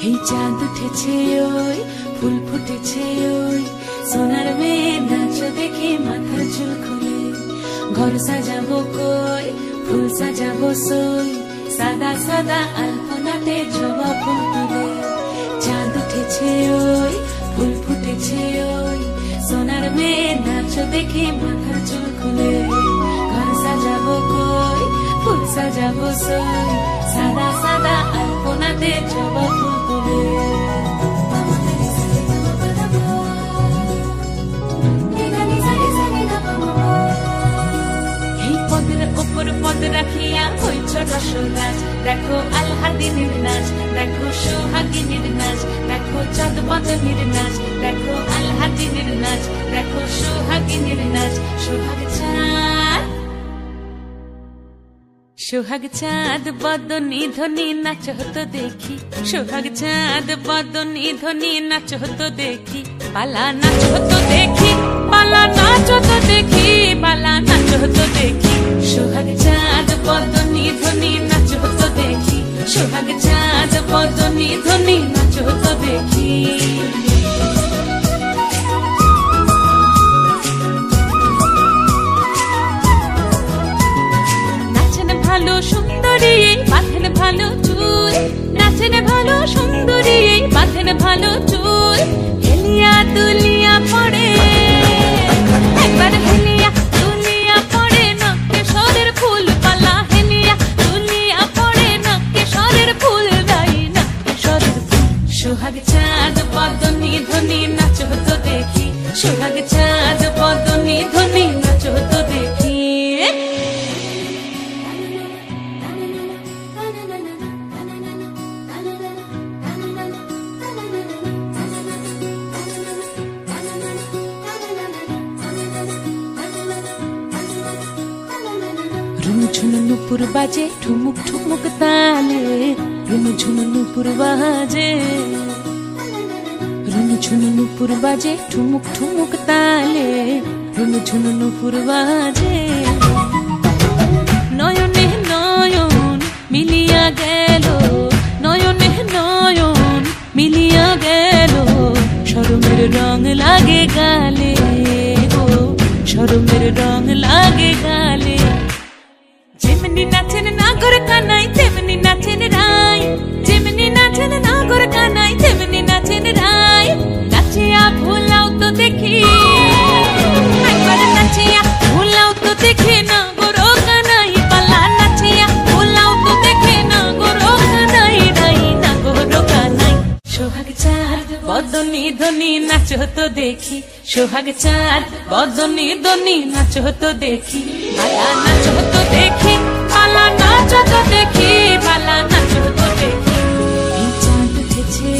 এই চাঁদ উঠেছে ওই ফুল ফুটেছে ওই সোনার মেয়ে নাচ দেখে মাথার চুল খুলে ঘর সাজাবো কই ফুল সাজাবো সই সাদা সাদা আলপনাতে জবা ফুল তুলে চাঁদ উঠেছে ওই ফুল ফুটেছে ওই সোনার মেয়ে নাচ দেখে মাথার চুল খুলে ঘর সাজাবো কই ফুল সাজাবো সই সাদা সাদা আলপনাতে জবা ফুল তুলে পদ রাখিয়া হইছ রসরাজ দেখো আলহাদিনীর নাচ দেখো সোহাগিনীর নাচ দেখো চাঁদ বদনীর নাচ দেখো আলহাদিনীর নাচ দেখো সোহাগিনীর নাচ সোহাগ চাঁদ বদনী ধ্বনি নাচ হতো দেখি সোহাগ চাঁদ বদনী ধ্বনি নাচ হতো দেখি পালা নাচ হতো দেখি পালা নাচ হতো দেখি পালা নাচ হতো দেখি সোহাগ চাঁদ বদনী ধ্বনি নাচ হতো দেখি সোহাগ চাঁদ বদনী ধ্বনি নাচ হতো দেখি নাচেন ভালো সুন্দরী বাঁধেন ভালো চুল নাচেন ভালো সুন্দরী বাঁধেন ভালো চুল হেলিয়া দুলিয়া পড়ে একবার হেলিয়া দুলিয়া পড়ে নকেশ্বরের ফুল পালা হেলিয়া দুলিয়া পড়ে নকেশ্বরের ফুল গাই নকেশ্বরের ফুল সোহাগ চাঁদ বদনী ধ্বনি নাচ হতো দেখি সোহাগ চাঁদ বদনী ধ্বনি নাচ হতো দেখি ঝুনু নুপুর বাজে ঠুমুক ঠুমুক তালে রুনু ঝুনু নুপুর বাজে রুনু ঝুনু নুপুর বাজে ঠুমুক ঠুমুক তালে রুনু ঝুনু নুপুর বাজে নয়নে নয়ন মিলিয়া গেল নয়নে নয়ন মিলিয়া গেল শরমের রং লাগে গালে গো শরমের রং লাগে গালে যেমনি নাচেন নাগর কানাই তেমনি নাচেন রাই যেমনি নাচেন নাগর কানাই তেমনি নাচেন রাই নাচিয়া ভুলাও তো দেখি একবার নাচিয়া ভুলাও তো দেখি নাগর কানাই পালা নাচিয়া ভুলাও তো দেখি নাগর কানাই রাই নাগর কানাই সোহাগ চাঁদ বদনী ধ্বনি নাচ হতো দেখি সোহাগ চাঁদ বদনী ধ্বনি নাচ হতো দেখি পালা নাচ হতো দেখি পালা নাচ হতো দেখি পালা নাচ হতো দেখি এই চাঁদ উঠেছে